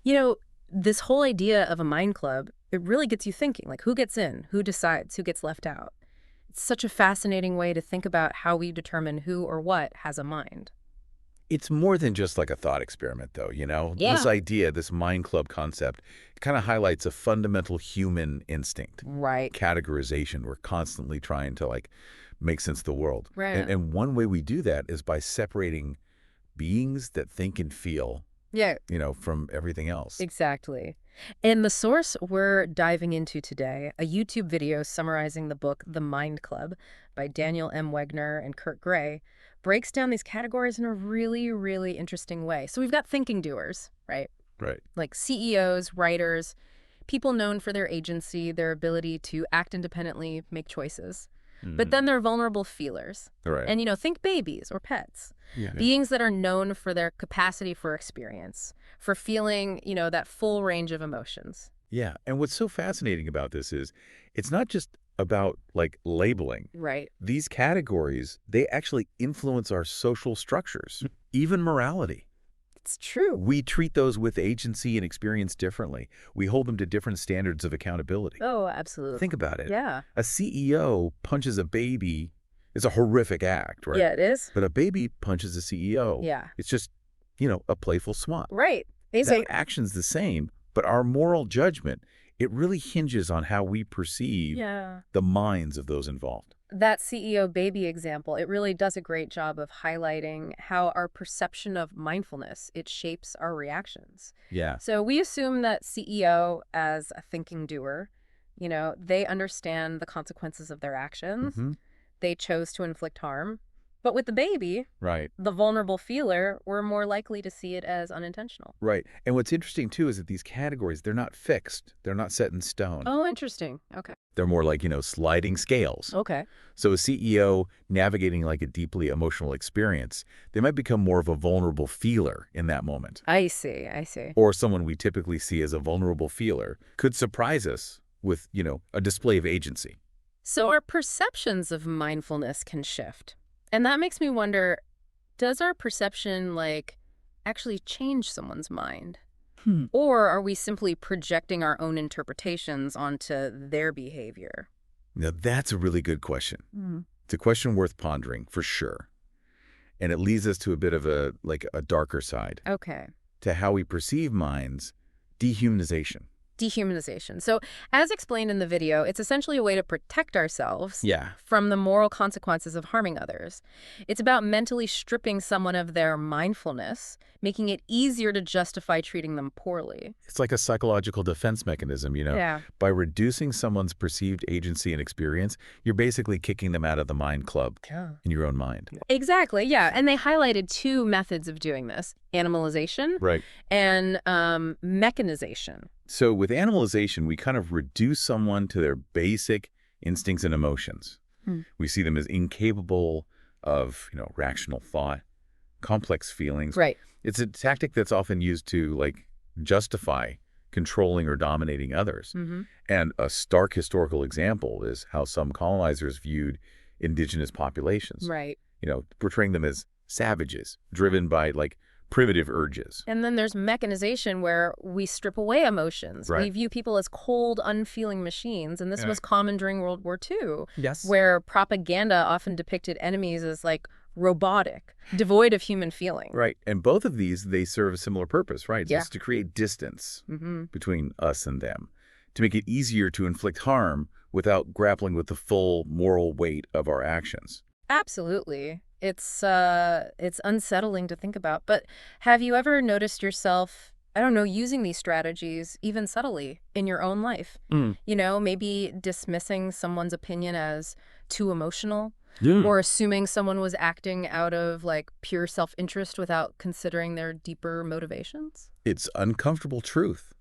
You know, this whole idea of a mind club, it really gets you thinking, like who gets in, who decides, who gets left out. It's such a fascinating way to think about how we determine who or what has a mind. It's more than just like a thought experiment, though, you know? This Yeah. idea, this mind club concept, kind of highlights a fundamental human instinct. Right. Categorization. We're constantly trying to, like, make sense of the world. Right. And one way we do that is by separating beings that think and feel, Yeah, from everything else. exactly. And the source we're diving into today, a YouTube video summarizing the book The Mind Club by Daniel M. Wegner and Kurt Gray, breaks down these categories in a really, really interesting way. So we've got thinking doers, right? Right. Like CEOs, writers, people known for their agency, their ability to act independently, make choices. But then there are vulnerable feelers. Right. And, think babies or pets. Yeah. Beings that are known for their capacity for experience, for feeling, that full range of emotions. Yeah. And what's so fascinating about this is it's not just about, like, labeling. Right. These categories, they actually influence our social structures, even morality. It's true. We treat those with agency and experience differently. We hold them to different standards of accountability. Oh, absolutely. Think about it. Yeah. A CEO punches a baby is a horrific act, right? Yeah, it is. But a baby punches a CEO. Yeah. It's just, a playful swat. Right. The action's the same, but our moral judgment, it really hinges on how we perceive the minds of those involved. That CEO baby example, it really does a great job of highlighting how our perception of mindfulness, it shapes our reactions. Yeah. So we assume that CEO as a thinking doer, they understand the consequences of their actions. Hmm. They chose to inflict harm. But with the baby, Right. the vulnerable feeler, we're more likely to see it as unintentional. Right. And what's interesting, too, is that these categories, they're not fixed. They're not set in stone. Oh, interesting. Okay. They're more like, sliding scales. Okay. So a CEO navigating like a deeply emotional experience, they might become more of a vulnerable feeler in that moment. I see. I see. Or someone we typically see as a vulnerable feeler could surprise us with, a display of agency. So our perceptions of mindfulness can shift. And that makes me wonder, does our perception, actually change someone's mind? Or are we simply projecting our own interpretations onto their behavior? Now, that's a really good question. It's a question worth pondering, for sure. And it leads us to a bit of a darker side, Okay. to how we perceive minds, dehumanization. Dehumanization. So as explained in the video, it's essentially a way to protect ourselves Yeah. from the moral consequences of harming others. It's about mentally stripping someone of their mindfulness, making it easier to justify treating them poorly. It's like a psychological defense mechanism, Yeah. By reducing someone's perceived agency and experience, you're basically kicking them out of the mind club in your own mind. Exactly, yeah. And they highlighted two methods of doing this, animalization Right. and mechanization. So with animalization, we kind of reduce someone to their basic instincts and emotions. We see them as incapable of, rational thought, complex feelings. Right. It's a tactic that's often used to, justify controlling or dominating others. And a stark historical example is how some colonizers viewed indigenous populations. Right. Portraying them as savages, driven by, primitive urges. And then there's mechanization where we strip away emotions. Right. We view people as cold, unfeeling machines. And this was common during World War II, Yes. where propaganda often depicted enemies as robotic, devoid of human feeling. Right. And both of these, they serve a similar purpose, right? Yeah. Just to create distance between us and them, to make it easier to inflict harm without grappling with the full moral weight of our actions. Absolutely. It's unsettling to think about. But have you ever noticed yourself, I don't know, using these strategies even subtly in your own life? Maybe dismissing someone's opinion as too emotional, or assuming someone was acting out of pure self-interest without considering their deeper motivations? It's uncomfortable truth.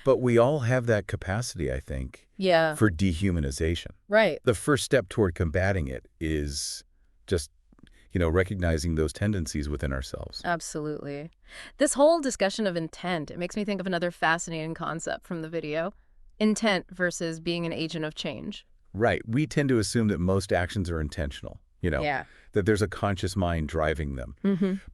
But we all have that capacity, I think, Yeah. for dehumanization. Right. The first step toward combating it is just, recognizing those tendencies within ourselves. Absolutely. This whole discussion of intent, it makes me think of another fascinating concept from the video. Intent versus being an agent of change. Right. We tend to assume that most actions are intentional, Yeah. that there's a conscious mind driving them.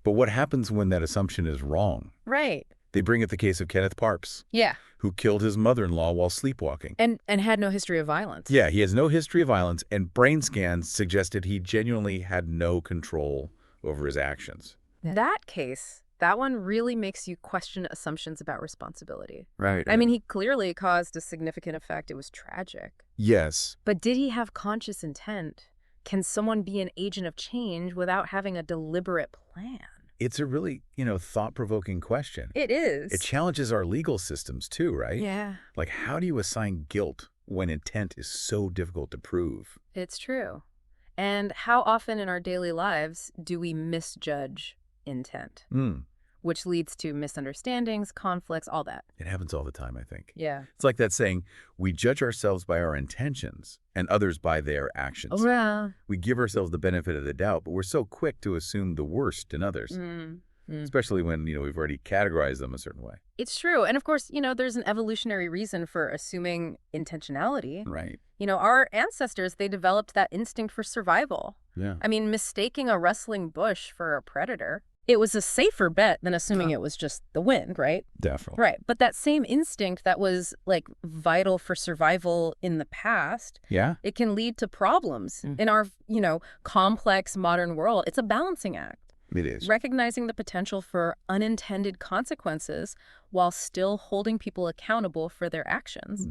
But what happens when that assumption is wrong? Right. They bring up the case of Kenneth Parps, Yeah. who killed his mother-in-law while sleepwalking. And had no history of violence. Yeah, he has no history of violence, and brain scans suggested he genuinely had no control over his actions. That case, that one really makes you question assumptions about responsibility. Right. I mean, he clearly caused a significant effect. It was tragic. Yes. But did he have conscious intent? Can someone be an agent of change without having a deliberate plan? It's a really, thought-provoking question. It is. It challenges our legal systems too, right? Yeah. Like, how do you assign guilt when intent is so difficult to prove? It's true. And how often in our daily lives do we misjudge intent? Which leads to misunderstandings, conflicts, all that. It happens all the time, I think. Yeah. It's like that saying, we judge ourselves by our intentions and others by their actions. Oh, yeah. We give ourselves the benefit of the doubt, but we're so quick to assume the worst in others, especially when, we've already categorized them a certain way. It's true. And of course, there's an evolutionary reason for assuming intentionality. Right. Our ancestors, they developed that instinct for survival. Yeah. I mean, mistaking a rustling bush for a predator, it was a safer bet than assuming it was just the wind, right? Definitely. Right. But that same instinct that was like vital for survival in the past, it can lead to problems in our, complex modern world. It's a balancing act. It is. Recognizing the potential for unintended consequences while still holding people accountable for their actions.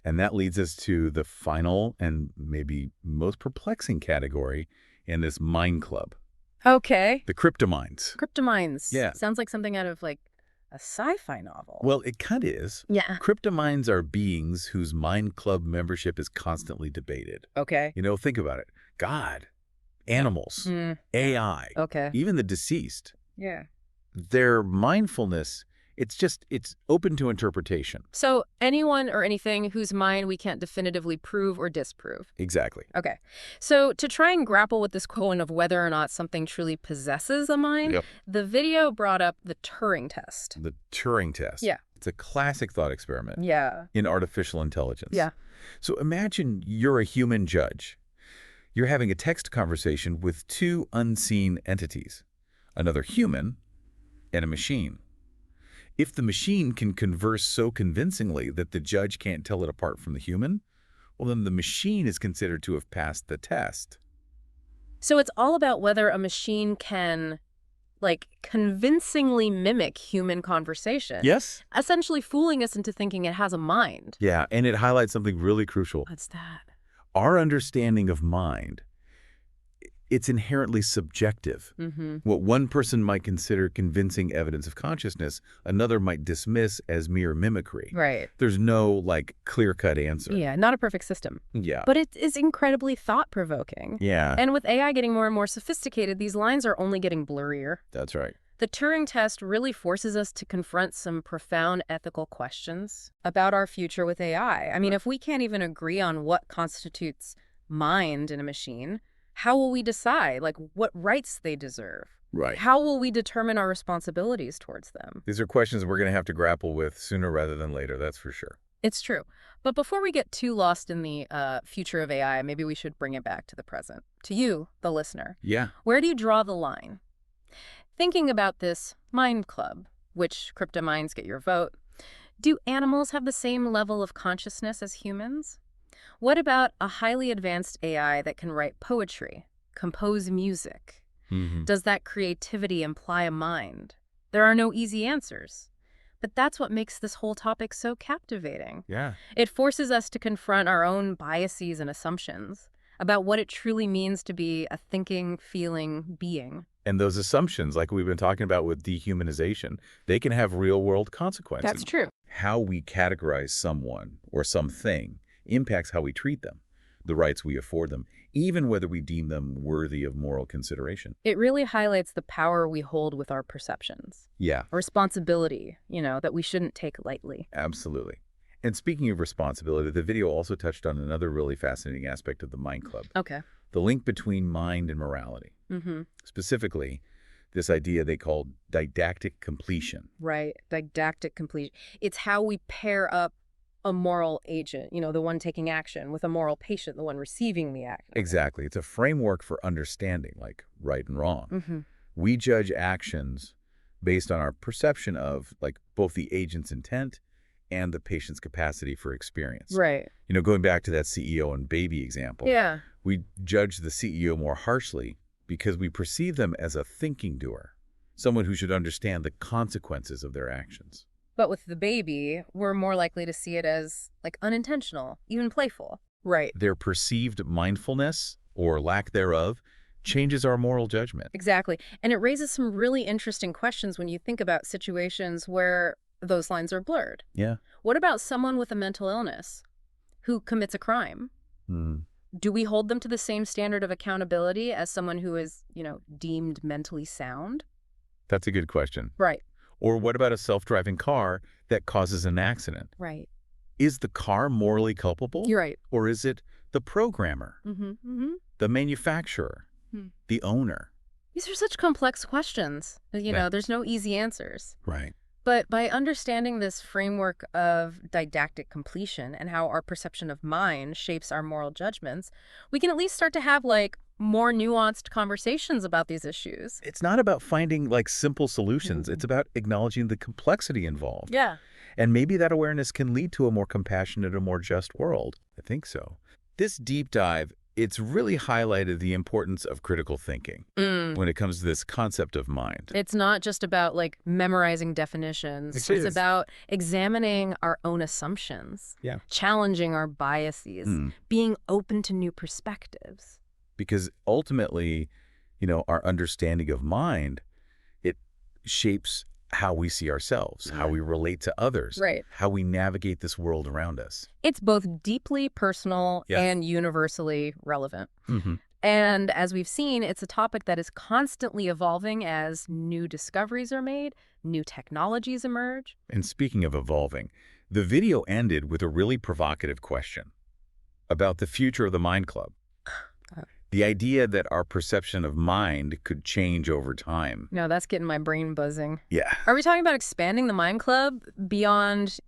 And that leads us to the final and maybe most perplexing category in this mind club. Okay. The cryptominds. Cryptominds. Yeah. Sounds like something out of a sci-fi novel. Well, it kind of is. Yeah. Cryptominds are beings whose mind club membership is constantly debated. Okay. Think about it. God, animals, AI, even the deceased. Yeah. Their mindfulness, it's open to interpretation. So anyone or anything whose mind we can't definitively prove or disprove. Exactly. Okay. So to try and grapple with this question of whether or not something truly possesses a mind, the video brought up the Turing test. The Turing test. Yeah. It's a classic thought experiment. Yeah. In artificial intelligence. Yeah. So imagine you're a human judge. You're having a text conversation with two unseen entities, another human and a machine. If the machine can converse so convincingly that the judge can't tell it apart from the human, well, then the machine is considered to have passed the test. So it's all about whether a machine can, convincingly mimic human conversation. Yes. Essentially fooling us into thinking it has a mind. Yeah, and it highlights something really crucial. What's that? Our understanding of mind, it's inherently subjective. What one person might consider convincing evidence of consciousness, another might dismiss as mere mimicry. Right. There's no, clear-cut answer. Yeah, not a perfect system. Yeah. But it is incredibly thought-provoking. Yeah. And with AI getting more and more sophisticated, these lines are only getting blurrier. That's right. The Turing test really forces us to confront some profound ethical questions about our future with AI. I mean, if we can't even agree on what constitutes mind in a machine, how will we decide, what rights they deserve? Right. How will we determine our responsibilities towards them? These are questions we're going to have to grapple with sooner rather than later, that's for sure. It's true. But before we get too lost in the future of AI, maybe we should bring it back to the present. To you, the listener. Yeah. Where do you draw the line? Thinking about this mind club, which cryptominds get your vote, do animals have the same level of consciousness as humans? What about a highly advanced AI that can write poetry, compose music? Does that creativity imply a mind? There are no easy answers. But that's what makes this whole topic so captivating. Yeah. It forces us to confront our own biases and assumptions about what it truly means to be a thinking, feeling being. And those assumptions, like we've been talking about with dehumanization, they can have real-world consequences. That's true. How we categorize someone or something impacts how we treat them, the rights we afford them, even whether we deem them worthy of moral consideration. It really highlights the power we hold with our perceptions. Yeah. A responsibility, that we shouldn't take lightly. Absolutely. And speaking of responsibility, the video also touched on another really fascinating aspect of the Mind Club. Okay. The link between mind and morality. Specifically, this idea they called didactic completion. Right. Didactic completion. It's how we pair up a moral agent, the one taking action, with a moral patient, the one receiving the action. Exactly. It's a framework for understanding, like right and wrong. We judge actions based on our perception of like both the agent's intent and the patient's capacity for experience. Right. Going back to that CEO and baby example, Yeah. we judge the CEO more harshly because we perceive them as a thinking doer, someone who should understand the consequences of their actions. But with the baby, we're more likely to see it as like unintentional, even playful. Right. Their perceived mindfulness or lack thereof changes our moral judgment. Exactly. And it raises some really interesting questions when you think about situations where those lines are blurred. Yeah. What about someone with a mental illness who commits a crime? Hmm. Do we hold them to the same standard of accountability as someone who is, deemed mentally sound? That's a good question. Right. Or what about a self-driving car that causes an accident? Right. Is the car morally culpable? You're right. Or is it the programmer, the manufacturer, the owner? These are such complex questions. Yeah. There's no easy answers. Right. But by understanding this framework of didactic completion and how our perception of mind shapes our moral judgments, we can at least start to have, more nuanced conversations about these issues. It's not about finding, simple solutions. It's about acknowledging the complexity involved. Yeah. And maybe that awareness can lead to a more compassionate and more just world. I think so. This deep dive, it's really highlighted the importance of critical thinking when it comes to this concept of mind. It's not just about, memorizing definitions. It's about examining our own assumptions, challenging our biases, being open to new perspectives. Because ultimately, our understanding of mind, it shapes how we see ourselves, how we relate to others, how we navigate this world around us. It's both deeply personal and universally relevant. And as we've seen, it's a topic that is constantly evolving as new discoveries are made, new technologies emerge. And speaking of evolving, the video ended with a really provocative question about the future of the Mind Club. The idea that our perception of mind could change over time. No, that's getting my brain buzzing. Yeah. Are we talking about expanding the Mind Club beyond,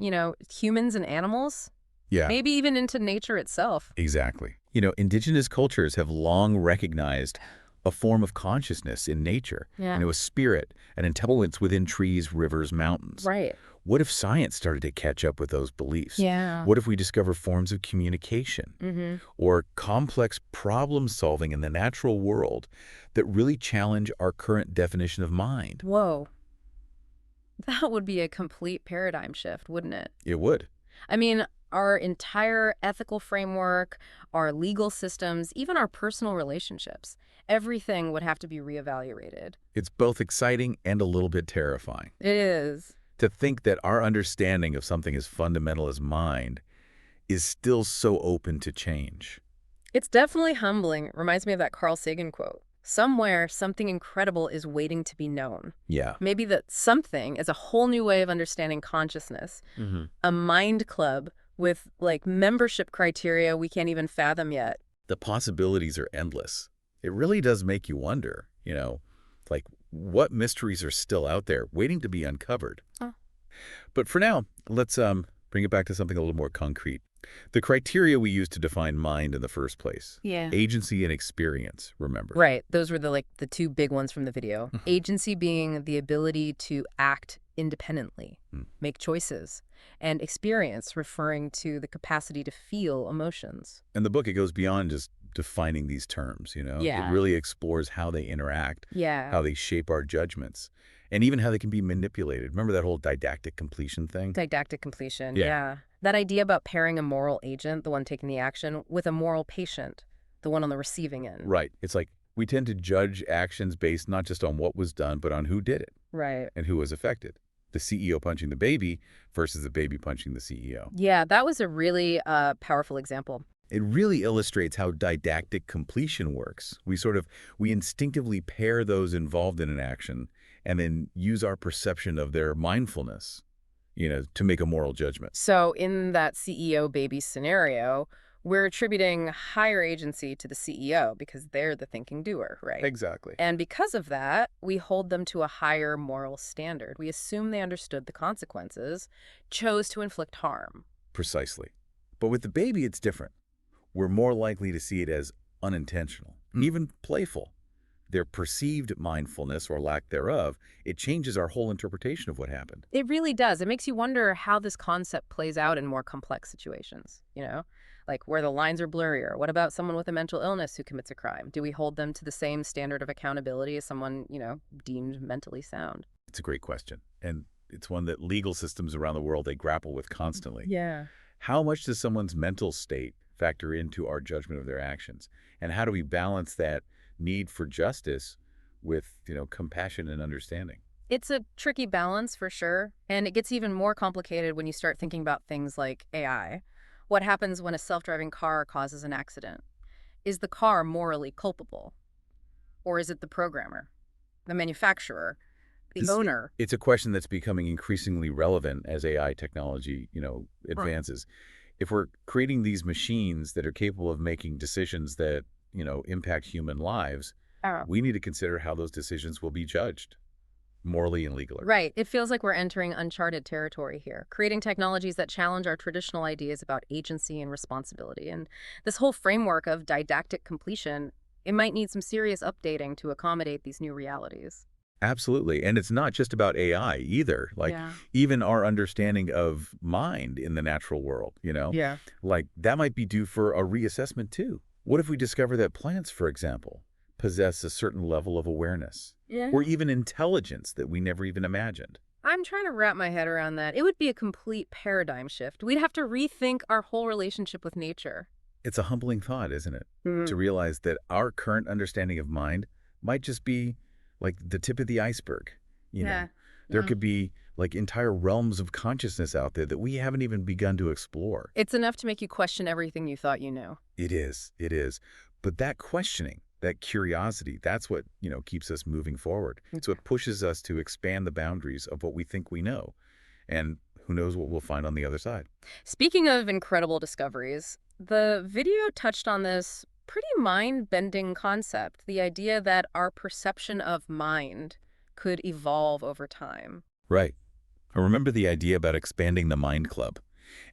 humans and animals? Yeah. Maybe even into nature itself. Exactly. Indigenous cultures have long recognized a form of consciousness in nature. Yeah. A spirit, an intelligence within trees, rivers, mountains. Right. What if science started to catch up with those beliefs? Yeah. What if we discover forms of communication or complex problem solving in the natural world that really challenge our current definition of mind? Whoa. That would be a complete paradigm shift, wouldn't it? It would. I mean, our entire ethical framework, our legal systems, even our personal relationships, everything would have to be reevaluated. It's both exciting and a little bit terrifying. It is. To think that our understanding of something as fundamental as mind is still so open to change. It's definitely humbling. It reminds me of that Carl Sagan quote. Somewhere, something incredible is waiting to be known. Yeah. Maybe that something is a whole new way of understanding consciousness. A mind club with, membership criteria we can't even fathom yet. The possibilities are endless. It really does make you wonder, what mysteries are still out there waiting to be uncovered. Oh. But for now, let's bring it back to something a little more concrete. The criteria we use to define mind in the first place. Yeah. Agency and experience, remember? Right. Those were the two big ones from the video. Agency being the ability to act independently, make choices, and experience referring to the capacity to feel emotions. In the book, it goes beyond just defining these terms, Yeah. It really explores how they interact, Yeah. how they shape our judgments, and even how they can be manipulated. Remember that whole didactic completion thing? Didactic completion. Yeah. Yeah. That idea about pairing a moral agent, the one taking the action, with a moral patient, the one on the receiving end. Right. It's like we tend to judge actions based not just on what was done, but on who did it. Right. And who was affected. The CEO punching the baby versus the baby punching the CEO. Yeah, that was a really powerful example. It really illustrates how didactic completion works. We instinctively pair those involved in an action and then use our perception of their mindfulness, to make a moral judgment. So in that CEO baby scenario, we're attributing higher agency to the CEO because they're the thinking doer, right? Exactly. And because of that, we hold them to a higher moral standard. We assume they understood the consequences, chose to inflict harm. Precisely. But with the baby, it's different. We're more likely to see it as unintentional, even playful. their perceived mindfulness or lack thereof, it changes our whole interpretation of what happened. It really does. It makes you wonder how this concept plays out in more complex situations, like where the lines are blurrier. What about someone with a mental illness who commits a crime? Do we hold them to the same standard of accountability as someone, deemed mentally sound? It's a great question. And it's one that legal systems around the world, they grapple with constantly. Yeah. How much does someone's mental state factor into our judgment of their actions? And how do we balance that need for justice with, compassion and understanding? It's a tricky balance for sure, and it gets even more complicated when you start thinking about things like AI. What happens when a self-driving car causes an accident? Is the car morally culpable? Or is it the programmer, the manufacturer, the owner? It's a question that's becoming increasingly relevant as AI technology, advances. Right. If we're creating these machines that are capable of making decisions that, impact human lives, we need to consider how those decisions will be judged, morally and legally. Right. It feels like we're entering uncharted territory here, creating technologies that challenge our traditional ideas about agency and responsibility. And this whole framework of didactic completion, it might need some serious updating to accommodate these new realities. Absolutely. And it's not just about AI either. Even our understanding of mind in the natural world, Yeah. That might be due for a reassessment too. What if we discover that plants, for example, possess a certain level of awareness or even intelligence that we never even imagined? I'm trying to wrap my head around that. It would be a complete paradigm shift. We'd have to rethink our whole relationship with nature. It's a humbling thought, isn't it? To realize that our current understanding of mind might just be like the tip of the iceberg. There could be entire realms of consciousness out there that we haven't even begun to explore. It's enough to make you question everything you thought you knew. It is. It is. But that questioning, that curiosity, that's what, keeps us moving forward. So it pushes us to expand the boundaries of what we think we know. And who knows what we'll find on the other side. Speaking of incredible discoveries, the video touched on this pretty mind-bending concept, the idea that our perception of mind could evolve over time. Right. I remember the idea about expanding the mind club.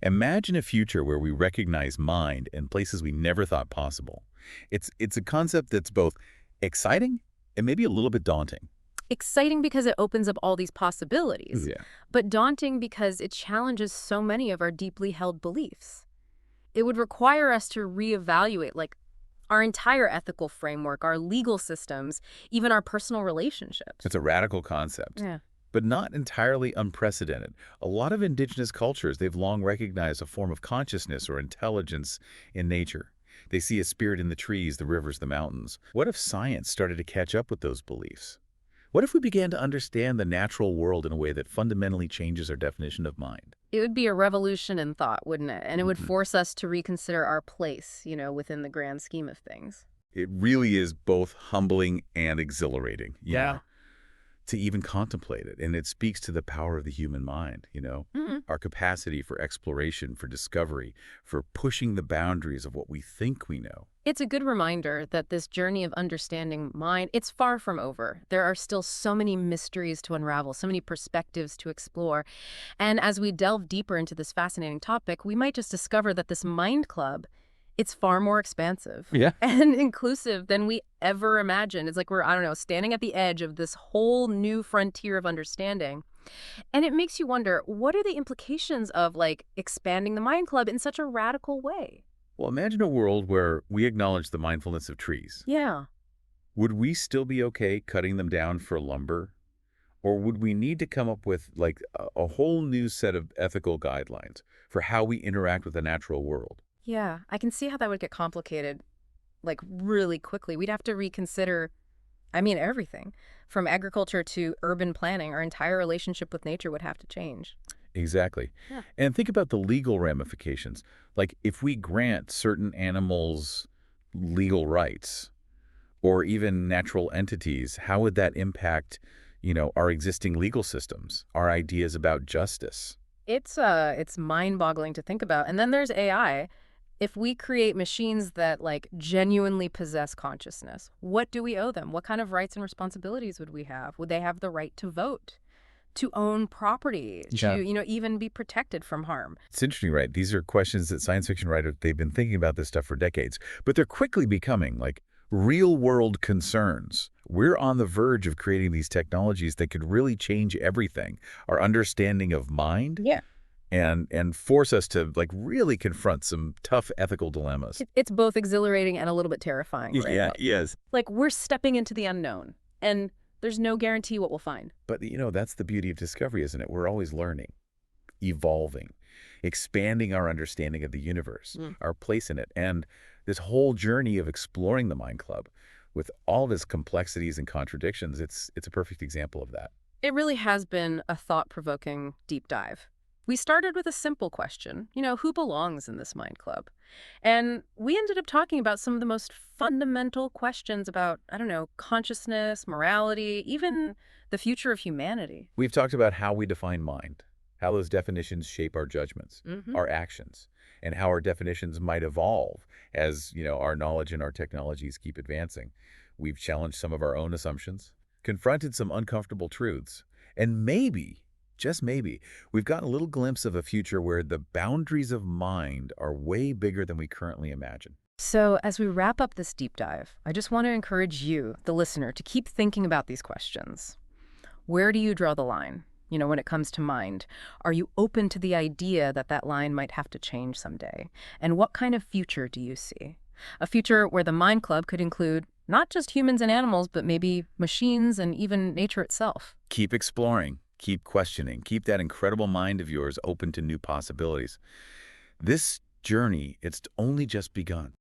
Imagine a future where we recognize mind in places we never thought possible. It's a concept that's both exciting and maybe a little bit daunting. Exciting because it opens up all these possibilities, but daunting because it challenges so many of our deeply held beliefs. It would require us to reevaluate, our entire ethical framework, our legal systems, even our personal relationships. It's a radical concept. Yeah. But not entirely unprecedented. A lot of indigenous cultures, they've long recognized a form of consciousness or intelligence in nature. They see a spirit in the trees, the rivers, the mountains. What if science started to catch up with those beliefs? What if we began to understand the natural world in a way that fundamentally changes our definition of mind? It would be a revolution in thought, wouldn't it? And it would force us to reconsider our place, within the grand scheme of things. It really is both humbling and exhilarating. Yeah. To even contemplate it. And it speaks to the power of the human mind, our capacity for exploration, for discovery, for pushing the boundaries of what we think we know. It's a good reminder that this journey of understanding mind, it's far from over. There are still so many mysteries to unravel, so many perspectives to explore. And as we delve deeper into this fascinating topic, we might just discover that this mind club, it's far more expansive and inclusive than we ever imagined. It's like we're, standing at the edge of this whole new frontier of understanding. And it makes you wonder, what are the implications of, expanding the mind club in such a radical way? Well, imagine a world where we acknowledge the mindfulness of trees. Yeah. Would we still be okay cutting them down for lumber? Or would we need to come up with, a whole new set of ethical guidelines for how we interact with the natural world? Yeah, I can see how that would get complicated, really quickly. We'd have to reconsider, everything. From agriculture to urban planning, our entire relationship with nature would have to change. Exactly. Yeah. And think about the legal ramifications. If we grant certain animals legal rights or even natural entities, how would that impact, our existing legal systems, our ideas about justice? It's mind-boggling to think about. And then there's AI. If we create machines that genuinely possess consciousness, what do we owe them? What kind of rights and responsibilities would we have? Would they have the right to vote, to own property, to even be protected from harm? It's interesting, right? These are questions that science fiction writers, they've been thinking about this stuff for decades, but they're quickly becoming real-world concerns. We're on the verge of creating these technologies that could really change everything, our understanding of mind, Yeah. and force us to like really confront some tough ethical dilemmas. It's both exhilarating and a little bit terrifying, right? Yeah, yes. Like, we're stepping into the unknown, and there's no guarantee what we'll find. But that's the beauty of discovery, isn't it? We're always learning, evolving, expanding our understanding of the universe, our place in it. And this whole journey of exploring the Mind Club with all of its complexities and contradictions, it's a perfect example of that. It really has been a thought-provoking deep dive. We started with a simple question, who belongs in this Mind Club? And we ended up talking about some of the most fundamental questions about, I don't know, consciousness, morality, even the future of humanity. We've talked about how we define mind, how those definitions shape our judgments, our actions, and how our definitions might evolve as, our knowledge and our technologies keep advancing. We've challenged some of our own assumptions, confronted some uncomfortable truths, and maybe, just maybe, we've got a little glimpse of a future where the boundaries of mind are way bigger than we currently imagine. So as we wrap up this deep dive, I just want to encourage you, the listener, to keep thinking about these questions. Where do you draw the line, when it comes to mind? Are you open to the idea that that line might have to change someday? And what kind of future do you see? A future where the Mind Club could include not just humans and animals, but maybe machines and even nature itself. Keep exploring. Keep questioning. Keep that incredible mind of yours open to new possibilities. This journey, it's only just begun.